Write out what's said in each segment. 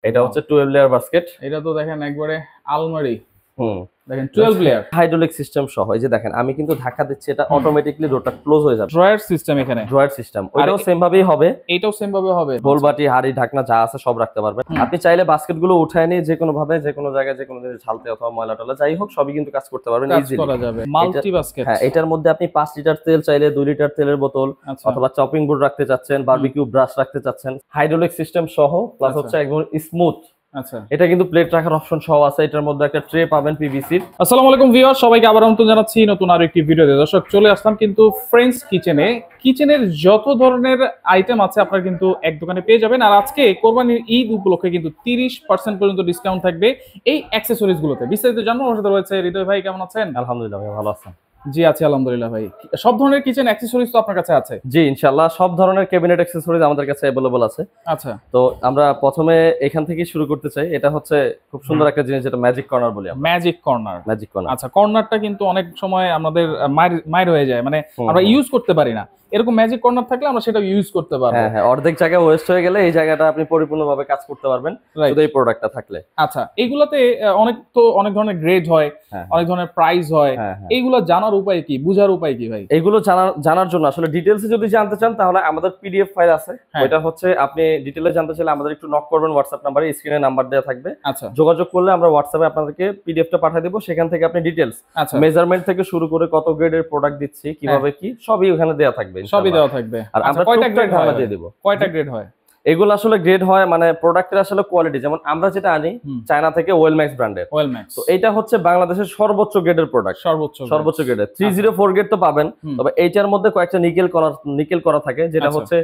এটা হচ্ছে 12 layer basket. এটা তো দেখেন একবারে আলমারি। হুম দেখেন 12 লেয়ার হাইড্রোলিক সিস্টেম সহ। এই যে দেখেন আমি কিন্তু ধাক্কা দিচ্ছি, এটা অটোমেটিক্যালি ডোরটা ক্লোজ হয়ে যাবে। ড্রয়ার সিস্টেম এখানে, ড্রয়ার সিস্টেম ওইটাও সেম ভাবেই হবে। এটাও সেম ভাবে হবে। গোলবাটি, হাড়ি, ঢাকনা যা আছে সব রাখতে পারবেন। আপনি চাইলে বাস্কেট গুলো উঠায় নিয়ে যে কোনো ভাবে যে কোনো জায়গায় যে কোনো জিনিস ঝালতে অথবা ময়লা টলা যাই হোক সবই কিন্তু কাজ করতে পারবেন ইজিলি। করা যাবে মাল্টি বাস্কেট। হ্যাঁ, এটার মধ্যে আপনি 5 লিটার তেল চাইলে 2 লিটার তেলের বোতল অথবা চপিং বোর্ড রাখতে চাচ্ছেন, বারবিকিউ ব্রাশ রাখতে চাচ্ছেন, হাইড্রোলিক সিস্টেম সহ প্লাস হচ্ছে একদম স্মুথ। আচ্ছা, এটা কিন্তু প্লেট রাখার অপশন সহ আছে। এটার মধ্যে একটা ট্রে পাবেন পিভিসির। আসসালামু আলাইকুম ভিউয়ার, সবাইকে আবার আমন্ত্রণ জানাচ্ছি নতুন আরো একটি ভিডিওতে। দর্শক চলে আসলাম কিন্তু ফ্রেন্ডস কিচেনে। কিচেনের যত ধরনের আইটেম আছে আপনারা কিন্তু এক দোকানে পেয়ে যাবেন। আর আজকে কোরবানির ঈদ উপলক্ষে কিন্তু 30% পর্যন্ত ডিসকাউন্ট থাকবে এই অ্যাক্সেসরিজ গুলোতে। বিস্তারিত জানবো আমার সাথে রয়েছে হৃদয় ভাই। কেমন আছেন? আলহামদুলিল্লাহ ভাই, ভালো আছেন? জি আছি আলহামদুলিল্লাহ ভাই। সব ধরনের কিচেন অ্যাক্সেসরিজ তো আপনার কাছে আছে? জি ইনশাআল্লাহ, সব ধরনের ক্যাবিনেট অ্যাক্সেসরিজ আমাদের কাছে अवेलेबल আছে। আচ্ছা, তো আমরা প্রথমে এখান থেকে শুরু করতে চাই। এটা হচ্ছে খুব সুন্দর একটা জিনিস, যেটা ম্যাজিক কর্নার বলি আমরা। Magic corner. ম্যাজিক কর্নার, আচ্ছা, কর্নারটা কিন্তু অনেক সময় আমাদের মাইর হয়ে যায়, মানে আমরা ইউজ করতে পারি না। এরকম ম্যাজিক কর্নার থাকলে আমরা সেটা ইউজ করতে পারবো। হ্যাঁ হ্যাঁ, অর্ধেক জায়গা ওয়েস্ট হয়ে গেলে এই জায়গাটা আপনি পরিপূর্ণভাবে কাজ করতে পারবেন শুধু এই প্রোডাক্টটা থাকলে। আচ্ছা, এগুলাতে অনেক ধরনের গ্রেড হয়, হ্যাঁ, অনেক ধরনের প্রাইস হয়। হ্যাঁ, হ্যাঁ। এইগুলো জানার উপায় কি, বুঝার উপায় কি ভাই? এগুলো জানার জন্য আসলে ডিটেইলস যদি জানতে চান তাহলে আমাদের পিডিএফ ফাইল আছে। ওইটা হচ্ছে আপনি ডিটেইলে জানতে চাইলে আমাদের একটু নক করবেন হোয়াটসঅ্যাপ নাম্বারে, স্ক্রিনে নাম্বার দেওয়া থাকবে। আচ্ছা, যোগাযোগ করলে আমরা হোয়াটসঅ্যাপে আপনাদেরকে পিডিএফটা পাঠিয়ে দেব। সেখান থেকে আপনি ডিটেইলস, মেজারমেন্ট থেকে শুরু করে কত গ্রেডের প্রোডাক্ট দিচ্ছি, কিভাবে কি সবই ওখানে দেওয়া থাকবে। সবই দেওয়া থাকবে। আর আমরা কয়টা গ্রেড হয় দিয়ে দেব। কয়টা গ্রেড হয়? এগুলো আসলে গ্রেড হয় মানে প্রোডাক্টের আসলে কোয়ালিটি। যেমন আমরা যেটা আনি চায়না থেকে ওয়েলম্যাক্স ব্র্যান্ডের। ওয়েলম্যাক্স, তো এটা হচ্ছে বাংলাদেশের সর্বোচ্চ গ্রেডের প্রোডাক্ট। সর্বোচ্চ গ্রেডের 304 গ্রেড তো পাবেন। তবে এইটার মধ্যে কয়েকটা নিকেল করা থাকে, যেটা হচ্ছে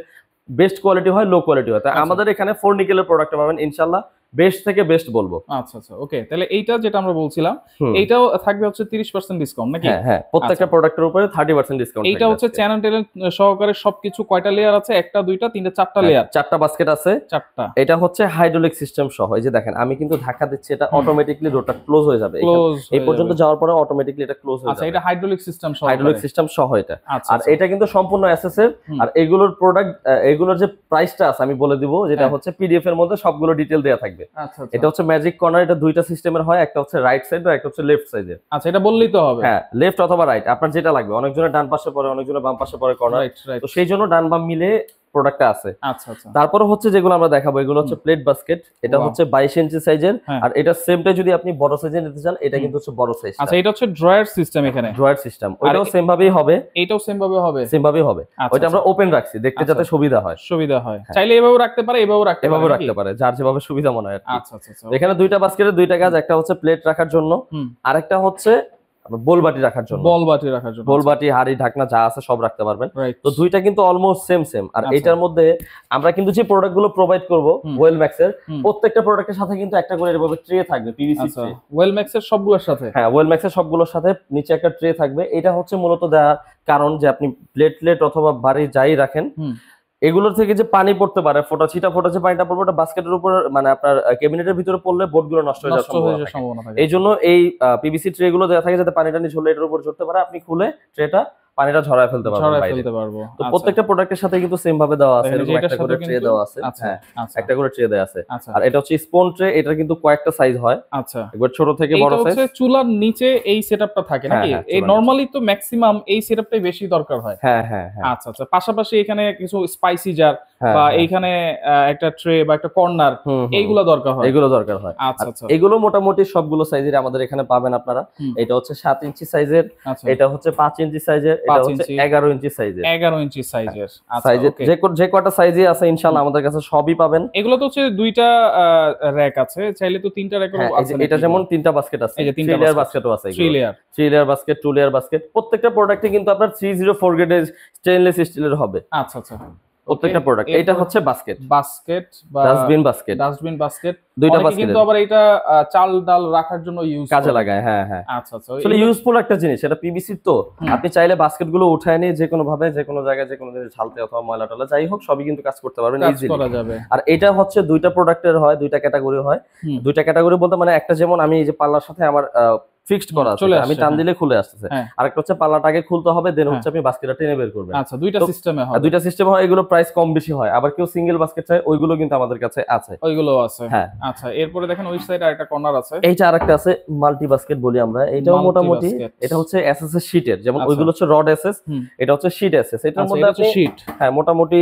বেস্ট কোয়ালিটি হয়, লো কোয়ালিটি হয়। তাই আমাদের এখানে 4 নিকেলের প্রোডাক্ট পাবেন ইনশাআল্লাহ, বেস্ট থেকে বেস্ট বলবো। আচ্ছা আচ্ছা, ওকে। তাহলে এইটা যেটা আমরা বলছিলাম এইটাও থাকবে হচ্ছে 30% ডিসকাউন্ট নাকি? হ্যাঁ হ্যাঁ, প্রত্যেকটা প্রোডাক্টের উপরে 30% ডিসকাউন্ট। এইটা হচ্ছে চ্যানেল টেনেল সহকারে সবকিছু। কয়টা লেয়ার আছে? একটা, দুইটা, তিনটা, চারটা লেয়ার। চারটা বাস্কেট আছে, চারটা। এটা হচ্ছে হাইড্রোলিক সিস্টেম সহ। এই যে দেখেন আমি কিন্তু ধাক্কা দিচ্ছি, এটা অটোমেটিক্যালি ডোরটা ক্লোজ হয়ে যাবে। এই পর্যন্ত যাওয়ার পরে অটোমেটিক্যালি এটা ক্লোজ হয়ে যাবে। আচ্ছা, এটা হাইড্রোলিক সিস্টেম সহ। হাইড্রোলিক সিস্টেম সহ এটা। আর এটা কিন্তু সম্পূর্ণ এসএসএর। আর এগুলোর প্রোডাক্ট, এগুলোর যে প্রাইসটা আছে আমি বলে দিব, যেটা হচ্ছে পিডিএফ এর মধ্যে সবগুলো ডিটেইল দেয়া থাকবে। আচ্ছা, এটা হচ্ছে ম্যাজিক কর্নার। এটা দুইটা সিস্টেমের হয়, একটা হচ্ছে রাইট সাইড আর একটা হচ্ছে লেফট সাইডের। আচ্ছা, এটা বললেই তো হবে। হ্যাঁ, লেফট অথবা রাইট আপনার যেটা লাগবে। অনেকজনের ডান পাশে পড়ে, অনেকজনের বাম পাশে পড়ে কর্নার, তো সেই জন্য ডান বাম মিলে প্রোডাক্টটা আছে। আচ্ছা আচ্ছা। তারপরে হচ্ছে যেগুলো আমরা দেখাবো এগুলো হচ্ছে প্লেট বাস্কেট। এটা হচ্ছে 22 ইঞ্চি সাইজের। আর এটা সেমটা যদি আপনি বড় সাইজে নিতে চান, এটা কিন্তু হচ্ছে বড় সাইজ। আচ্ছা, এটা হচ্ছে ড্রয়ার সিস্টেম এখানে। ড্রয়ার সিস্টেম ওইটাও সেম ভাবেই হবে। এটাও সেম ভাবে হবে। সেম ভাবেই হবে। ওইটা আমরা ওপেন রাখছি দেখতে যাতে সুবিধা হয়। চাইলে এভাবেও রাখতে পারে, এভাবেও রাখতে পারে, যার যেভাবে সুবিধা মনে হয়। আচ্ছা আচ্ছা। এখানে দুইটা বাস্কেটের দুইটা কাজ, একটা হচ্ছে প্লেট রাখার জন্য, আরেকটা হচ্ছে বোলবাটি রাখার জন্য। বোলবাটি, হাড়ি, ঢাকনা যা আছে সব রাখতে পারবেন। তো দুইটা কিন্তু অলমোস্ট সেম। আর এটার মধ্যে আমরা কিন্তু যে প্রোডাক্ট গুলো প্রোভাইড করব ওয়েলম্যাক্স এর, প্রত্যেকটা প্রোডাক্টের সাথে কিন্তু একটা করে এরকম ট্রে থাকবে, পিভিসি ট্রে। ওয়েলম্যাক্স এর সবগুলোর সাথে? হ্যাঁ, ওয়েলম্যাক্স এর সবগুলোর সাথে নিচে একটা ট্রে থাকবে। এটা হচ্ছে মূলত দেওয়ার কারণ যে আপনি প্লেট অথবা বাড়ি যাই রাখেন, এগুলোর থেকে যে পানি পড়তে পারে, ফোটা যে পানিটা পড়বে, ওটা বাস্কেটের উপর মানে আপনার ক্যাবিনেটের ভিতরে পড়লে বোর্ডগুলো নষ্ট হয়ে যাওয়ার সম্ভাবনা থাকে। এই জন্য এই পিভিসি ট্রে গুলো দেওয়া থাকে যাতে পানিটা নিচে হলে এটার উপর ঝরতে পারে, আপনি খুলে ট্রেটা পানিটা ঝরায় ফেলতে পারবো। তো প্রত্যেকটা প্রোডাক্টের সাথে কিন্তু সেম ভাবে দেওয়া আছে, এরকম একটা করে ট্রে দেওয়া আছে। হ্যাঁ, একটা করে ট্রে দেওয়া আছে। আর এটা হচ্ছে স্পুন ট্রে। এটা কিন্তু কয়েকটা সাইজ হয়। আচ্ছা, একবার ছোট থেকে বড় সাইজ। এটা হচ্ছে চুলার নিচে এই সেটআপটা থাকে নাকি? এই নরমালি তো ম্যাক্সিমাম এই সেটআপটাই বেশি দরকার হয়। হ্যাঁ হ্যাঁ। আচ্ছা আচ্ছা। পাশাপাশি এখানে কিছু স্পাইসি জার বা এইখানে একটা ট্রে বা একটা কর্নার, এইগুলো দরকার হয়। আচ্ছা আচ্ছা। এগুলো মোটামুটি সবগুলো সাইজের আমাদের এখানে পাবেন আপনারা। এটা হচ্ছে 7 ইঞ্চি সাইজের, এটা হচ্ছে 5 ইঞ্চি সাইজের, এটা হচ্ছে 11 ইঞ্চি সাইজের। 11 ইঞ্চি সাইজের। আচ্ছা, যে কয়টা সাইজে আছে ইনশাআল্লাহ আমাদের কাছে সবই পাবেন। এগুলো তো হচ্ছে দুইটা র‍্যাক আছে, চাইলে তো তিনটা র‍্যাকও আছে। এটা যেমন তিনটা বাস্কেট আছে, 3 লেয়ার বাস্কেটও আছে। 3 লেয়ার বাস্কেট, 2 লেয়ার বাস্কেট। প্রত্যেকটা প্রোডাক্টে কিন্তু আপনার 304 গ্রেডের স্টেনলেস স্টিলের হবে। আচ্ছা আচ্ছা, প্রত্যেকটা প্রোডাক্ট। এটা হচ্ছে বাস্কেট বা ডাস্টবিন বাস্কেট। দুইটা বাস্কেট কিন্তু আবার এটা চাল ডাল রাখার জন্য কাজে লাগায়। হ্যাঁ হ্যাঁ। আচ্ছা আচ্ছা, আসলে ইউজফুল একটা জিনিস। এটা পিভিসি তো আপনি চাইলে বাস্কেট গুলো উঠায় নিয়ে যে কোনো ভাবে যে কোনো জায়গায় যে কোনো জিনিস ঝালতে অথবা ময়লা টলা যাই হোক সবই কিন্তু কাজ করতে পারবেন ইজিলি। আর এটা হচ্ছে দুইটা প্রোডাক্টের হয়, দুইটা ক্যাটাগরি হয়। দুইটা ক্যাটাগরি বলতে মানে একটা, যেমন আমি এই যে পাল্লার সাথে আমার ফিক্সড করা আছে, চলে আমি আসছে, টান হ্যাঁ। দিলে খুলে আসতেছে। হ্যাঁ। আরেকটা হচ্ছে পাল্লাটাকে খুলতে হবে, দেন হ্যাঁ। হচ্ছে আপনি বাস্কেটটা টেনে বের করবেন। আচ্ছা, দুইটা তো সিস্টেমে হবে। দুইটা সিস্টেম হয়, এগুলো প্রাইস কম বেশি হয়। আবার কেউ সিঙ্গেল বাস্কেট চায়, ওইগুলো কিন্তু আমাদের কাছে আছে। ওইগুলো আছে। হ্যাঁ। আচ্ছা, এরপরে দেখেন ওই সাইডে আরেকটা কর্নার আছে। এইটা আরেকটা আছে মাল্টি বাস্কেট বলি আমরা, এটাও Multi মোটামুটি basket। এটা হচ্ছে এসএস এর শীটের, যেমন আচ্ছা। ওইগুলো হচ্ছে রড এসএস, হুম। এটা হচ্ছে শীট এসএস। এটার আচ্ছা, মধ্যে এটা হচ্ছে আপনি শীট। হ্যাঁ মোটামুটি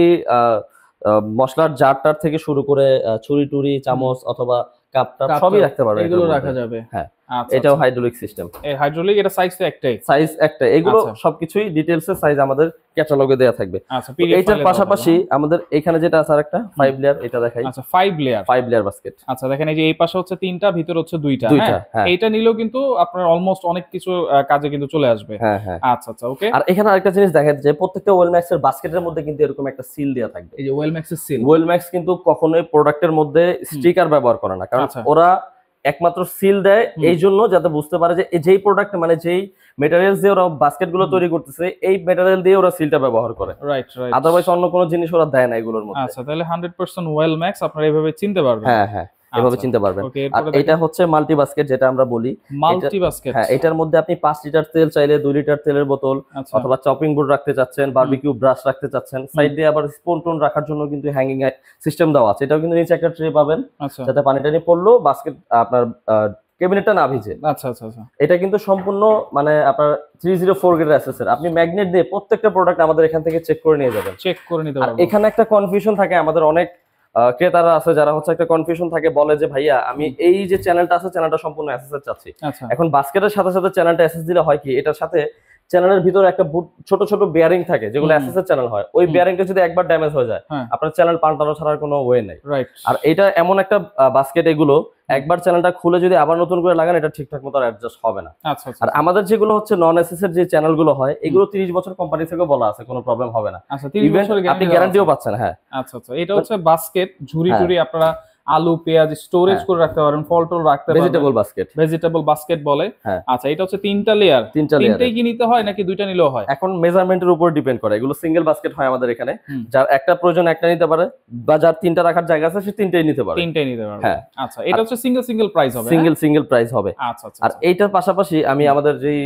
মশলার জারটার থেকে শুরু করে ছুরি টুরি চামচ অথবা কাপ টাপ সবই রাখতে পারবেন, এগুলো রাখা যাবে। হ্যাঁ। আচ্ছা, এটাও হাইড্রোলিক সিস্টেম। এই হাইড্রোলিক, এটা সাইজ তো একটাই। সাইজ একটা, এগুলো আচ্ছা। সবকিছুই ডিটেইলস এর সাইজ আমাদের ক্যাটালগে দেয়া থাকবে। আচ্ছা, তো PDF এইটার ফাইলে দেওয়া পাশাপাশি আমাদের এখানে যেটা আছে আরেকটা 5 লেয়ার, এটা দেখাই। আচ্ছা, 5 লেয়ার। 5 layer basket. আচ্ছা, দেখেন এই যে এই পাশে হচ্ছে 3টা, ভিতরে হচ্ছে 2টা। দুইটা, হ্যাঁ, হ্যাঁ। এইটা নিলেও কিন্তু আপনার অলমোস্ট অনেক কিছু কাজে কিন্তু চলে আসবে। হ্যাঁ হ্যাঁ। আচ্ছা আচ্ছা, ওকে। আর এখানে আরেকটা জিনিস দেখা যায় যে প্রত্যেকটা ওয়েলম্যাক্স এর বাস্কেটের মধ্যে কিন্তু এরকম একটা সিল দেয়া থাকবে। এই যে ওয়েলম্যাক্সের সিল। ওয়েলম্যাক্স কিন্তু কখনোই প্রোডাক্টের মধ্যে স্টিকার ব্যবহার করে না, কারণ আচ্ছা। ওরা একমাত্র সিল দেয় এই জন্য যাতে বুঝতে পারে যে যেই প্রোডাক্ট মানে যেই মেটেরিয়ালস দিয়ে ওরা বাস্কেট গুলো তৈরি করতেছে, এই মেটেরিয়াল দিয়ে ওরা সিলটা ব্যবহার করে। Right right. আদারওয়াইজ অন্য কোনো জিনিস ওরা দেয় না এগুলোর মধ্যে। আচ্ছা, তাহলে 100% ওয়েলম্যাক্স আপনারা এইভাবে চিনতে পারবেন। হ্যাঁ হ্যাঁ, এভাবে চিনতে পারবেন। ওকে, আর এরপরে এটা হচ্ছে মাল্টি বাস্কেট যেটা আমরা বলি। Multi basket. হ্যাঁ, এটার মধ্যে আপনি 5 লিটার তেল চাইলে 2 লিটার তেলের বোতল আচ্ছা। অথবা চপিং বোর্ড রাখতে চাচ্ছেন, বারবিকিউ ব্রাশ রাখতে চাচ্ছেন, সাইড দিয়ে আবার স্পুন টোন রাখার জন্য কিন্তু হ্যাঙ্গিং সিস্টেম দেওয়া আছে। এটাও কিন্তু নিচে একটা ট্রে পাবেন, আচ্ছা যাতে পানি টানি পড়লেও বাস্কেট আপনার ক্যাবিনেটটা না ভিজে। আচ্ছা আচ্ছা আচ্ছা। এটা কিন্তু সম্পূর্ণ মানে আপনার 304 গ্রেড অ্যাসেসের, আপনি ম্যাগনেট দিয়ে প্রত্যেকটা প্রোডাক্ট আমাদের এখান থেকে চেক করে নিয়ে যাবেন। চেক করে নিতে আর পারবো। এখানে একটা কনফিউশন থাকে, আমাদের অনেক ক্রেতারা আছে যারা হচ্ছে একটা কনফিউশন থাকে, বলে যে ভাইয়া আমি এই যে চ্যানেলটা আছে চ্যানেলটা সম্পূর্ণ অ্যাসেসের চাচ্ছি। আচ্ছা। এখন বাস্কেটের সাথে সাথে চ্যানেলটা অ্যাসেস দিলে হয় কি, এটার সাথে চ্যানেলের ভিতরে একটা ছোট ছোট বেয়ারিং থাকে যেগুলো অ্যাসেসের চ্যানেল হয়, ওই বেয়ারিংটা যদি একবার ড্যামেজ হয়ে যায় হ্যাঁ। আপনার চ্যানেল পাল্টানো ছাড়ার কোনো ওয়ে নাই। রাইট। আর এটা এমন একটা বাস্কেট, এগুলো একবার চ্যানেলটা খুলে যদি আবার নতুন করে লাগান এটা ঠিকঠাক মতো অ্যাডজাস্ট হবে না। আচ্ছা আচ্ছা। আর আমাদের যেগুলো হচ্ছে নন এসএস এর যে চ্যানেলগুলো হয় এগুলো 30 বছর কোম্পানি থেকে বলা আছে, কোনো প্রবলেম হবে না। আচ্ছা, 30 Even বছরের আপনি গ্যারান্টিও পাচ্ছেন। হ্যাঁ। আচ্ছা আচ্ছা, এটা হচ্ছে বাস্কেট, ঝুড়ি হ্যাঁ। টুরি আপনারা আলু পেঁয়াজ স্টোরেজ হ্যাঁ। করে রাখতে পারেন, ফল টল রাখতে পারেন। Vegetable basket. ভেজিটেবল বাস্কেট বলে। হ্যাঁ। আচ্ছা, এটা হচ্ছে 3টা লেয়ার। তিনটা layer তিনটাই কি নিতে হয় নাকি 2টা নিলেও হয়? এখন মেজারমেন্টের উপর ডিপেন্ড করে, এগুলো সিঙ্গেল বাস্কেট হয় আমাদের এখানে, হুম। যার একটা প্রয়োজন একটা নিতে পারে, বা যার 3টা রাখার জায়গা আছে সে 3টাই নিতে পারে। 3টাই নিতে পারবে। হ্যাঁ। আচ্ছা, এটা হচ্ছে সিঙ্গেল সিঙ্গেল প্রাইস হবে। সিঙ্গেল প্রাইস হবে। আচ্ছা আচ্ছা। আর এইটার পাশাপাশি আমি আমাদের যেই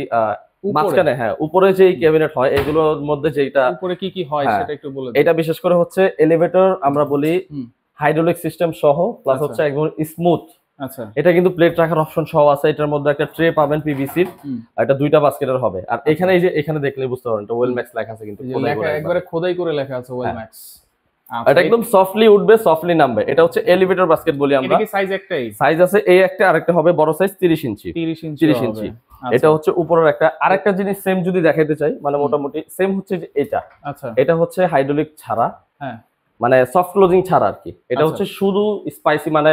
মাঝখানে উপরে যেই ক্যাবিনেট হয় এগুলোর মধ্যে যেটা উপরে কি কি হয় হ্যাঁ। সেটা একটু বলে দিন। এটা বিশেষ করে হচ্ছে এলিভেটর আমরা বলি, হুম। হাইড্রোলিক সিস্টেম সহ, প্লাস আচ্ছা। হচ্ছে একদম স্মুথ। আচ্ছা। এটা কিন্তু প্লেট রাখার অপশন সহ আছে, এটার মধ্যে একটা ট্রে পাবেন পিভিসির, হুম। এটা 2টা বাস্কেটের হবে। আর এখানে এই যে এখানে দেখলে বুঝতে পারবেন এটা ওয়েলম্যাক্স লেখা আছে কিন্তু এই যে খোদাই লেখা করে একবারে খোদাই করে লেখা আছে ওয়েলম্যাক্স। এটা একদম সফটলি উঠবে, সফটলি নামবে। এটা হচ্ছে এলিভেটর বাস্কেট বলি আমরা। এটা কি সাইজ একটাই? সাইজ আছে এই একটা, আরেকটা হবে বড় সাইজ 30 ইঞ্চি। 30 ইঞ্চি 30 ইঞ্চি। এটা হচ্ছে উপরের একটা। আরেকটা জিনিস সেম যদি দেখাইতে চাই, মানে মোটামুটি সেম হচ্ছে যে এটা। আচ্ছা। এটা হচ্ছে হাইড্রোলিক ছাড়া, হ্যাঁ। মানে সফট ক্লোজিং ছাড়া আর কি। এটা আচ্ছা। হচ্ছে শুধু স্পাইসি, মানে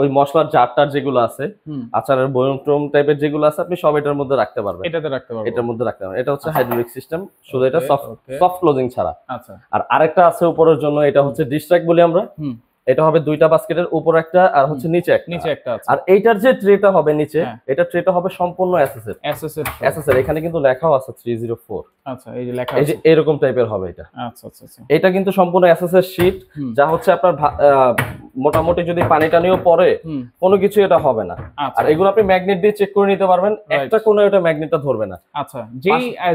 ওই মশলার জারটার যেগুলো আছে, হুম। আচারের বয়ম টম টাইপের যেগুলো আছে আপনি সব এটার মধ্যে রাখতে পারবেন। এটাতে রাখতে পারবো। এটার মধ্যে রাখতে পারবেন। এটা হচ্ছে হাইড্রোলিক সিস্টেম, শুধু এটা Okay, okay. সফট ক্লোজিং ছাড়া। আচ্ছা। আর আরেকটা আছে উপরের জন্য, এটা হচ্ছে ডিস্ট্রাক্ট বলি আমরা। হুম। এটা হবে 2টা বাস্কেটের উপর একটা আর হচ্ছে নিচে একটা। নিচে একটা আছে। আর এইটার যে ট্রেটা হবে নিচে, হ্যাঁ। এটা ট্রেটা হবে সম্পূর্ণ এসএসএর। এসএসএর। এখানে কিন্তু লেখাও আছে 304। আচ্ছা, এই যে লেখা এই আছে। যে এরকম টাইপের হবে এটা। আচ্ছা আচ্ছা আচ্ছা। এটা কিন্তু সম্পূর্ণ এসএসএর শীট, হুম। যা হচ্ছে আপনার মোটামুটি যদি পানি টানিও পড়ে হুম। কোনো কিছু এটা হবে না। আচ্ছা। আর এগুলো আপনি ম্যাগনেট দিয়ে চেক করে নিতে পারবেন, Right. একটা কোনো এটা ম্যাগনেটটা ধরবে না। আচ্ছা,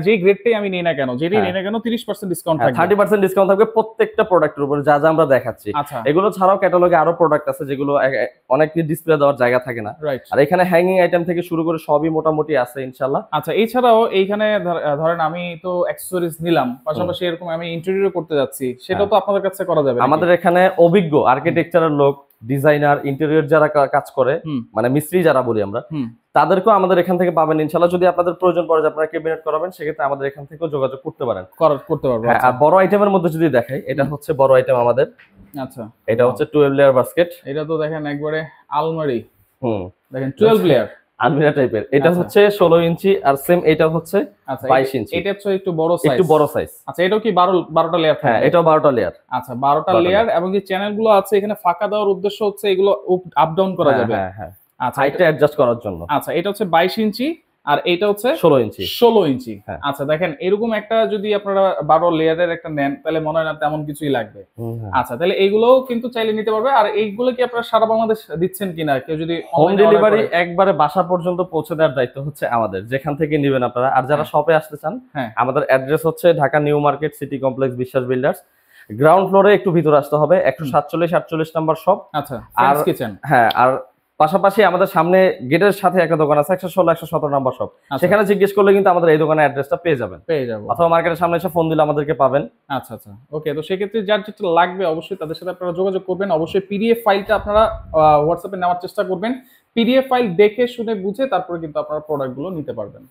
যেই গ্রেডটাই আমি নেই না কেন, যেটাই নেই না কেন 30% ডিসকাউন্ট থাকবে। 30% ডিসকাউন্ট থাকবে প্রত্যেকটা প্রোডাক্টের উপরে, যা যা আমরা দেখাচ্ছি। আচ্ছা। এগুলো ছাড়াও ক্যাটালগে আরো প্রোডাক্ট আছে যেগুলো অনেক ডিসপ্লে দেওয়ার জায়গা থাকে না। রাইট। আর এখানে হ্যাঙ্গিং আইটেম থেকে শুরু করে সবই মোটামুটি আছে ইনশাআল্লাহ। আচ্ছা, এছাড়াও এইখানে ধরেন আমি তো অ্যাকসেসরিজ নিলাম, পাশাপাশি এরকম আমি ইন্টেরিয়র করতে যাচ্ছি, সেটাও তো আপনাদের কাছে করা যাবে নাকি? আমাদের এখানে অভিজ্ঞ আর্কিটেকচারের লোক, ডিজাইনার, ইন্টেরিয়র যারা কাজ করে, হুম। মানে মিস্ত্রি যারা বলি আমরা, হুম। তাদেরকেও আমাদের এখান থেকে পাবেন ইনশাআল্লাহ। যদি আপনাদের প্রয়োজন পড়ে যে আপনারা ক্যাবিনেট করাবেন, সেক্ষেত্রে আমাদের এখান থেকেও যোগাযোগ করতে পারেন। করতে পারবো। হ্যাঁ। আর বড় আইটেমের মধ্যে যদি দেখাই, এটা হচ্ছে বড় আইটেম আমাদের। আচ্ছা। এটা হচ্ছে 12 লেয়ার বাস্কেট। এটা তো দেখেন একবারে আলমারি। হুম। দেখেন 12 লেয়ার আলমিরা টাইপের। এটা আচ্ছা। হচ্ছে 16 ইঞ্চি, আর সেম এটা হচ্ছে আচ্ছা 22 ইঞ্চি। এটা হচ্ছে একটু বড় সাইজ। একটু বড় সাইজ। আচ্ছা, এটাও কি 12টা লেয়ার হ্যাঁ, থাকবে? এটাও 12টা লেয়ার। আচ্ছা, 12টা লেয়ার, এবং যে চ্যানেলগুলো আছে এখানে ফাঁকা দেওয়ার উদ্দেশ্য হচ্ছে এগুলো আপ ডাউন করা যাবে। হ্যাঁ হ্যাঁ। আচ্ছা, হাইটটা অ্যাডজাস্ট করার জন্য। আচ্ছা, এটা হচ্ছে 22 ইঞ্চি, আর এইটা হচ্ছে 16 ইঞ্চি। 16 ইঞ্চি। হ্যাঁ। আচ্ছা দেখেন এরকম একটা যদি আপনারা 12 লেয়ারের একটা নেন তাহলে মনে হয় না তেমন কিছুই লাগবে। আচ্ছা তাহলে এইগুলোও কিন্তু চাইলে নিতে পারবে। আর এইগুলো কি আপনারা সারা বাংলাদেশ দিচ্ছেন কিনা? কেউ যদি হোম ডেলিভারি একবারে বাসা পর্যন্ত পৌঁছে দেওয়ার দায়িত্ব হচ্ছে আমাদের, যেখান থেকে নেবেন আপনারা। আর যারা শপে আসতে চান, হ্যাঁ আমাদের অ্যাড্রেস হচ্ছে Dhaka new market city complex বিশ্বাস বিল্ডার্স, গ্রাউন্ড ফ্লোরে একটু ভিতরে আসতে হবে, 147-48 নাম্বার শপ। আচ্ছা ফ্রেন্ডস কিচেন। হ্যাঁ, আর পাশাপাশি আমাদের সামনে গেটের সাথে একটা দোকান আছে 116-117 নাম্বার শপ, সেখানে জিজ্ঞেস করলে কিন্তু আমাদের এই দোকানের অ্যাড্রেসটা পেয়ে যাবেন, অথবা মার্কেটের সামনে এসে ফোন দিলে আমাদেরকে পাবেন। আচ্ছা আচ্ছা ওকে। তো সেক্ষেত্রে যার যেটা লাগবে অবশ্যই তাদের সাথে আপনারা যোগাযোগ করবেন। অবশ্যই পিডিএফ ফাইলটা আপনারা হোয়াটসঅ্যাপে নেওয়ার চেষ্টা করবেন। পিডিএফ ফাইল দেখে শুনে বুঝে তারপরে কিন্তু আপনারা প্রোডাক্টগুলো নিতে পারবেন।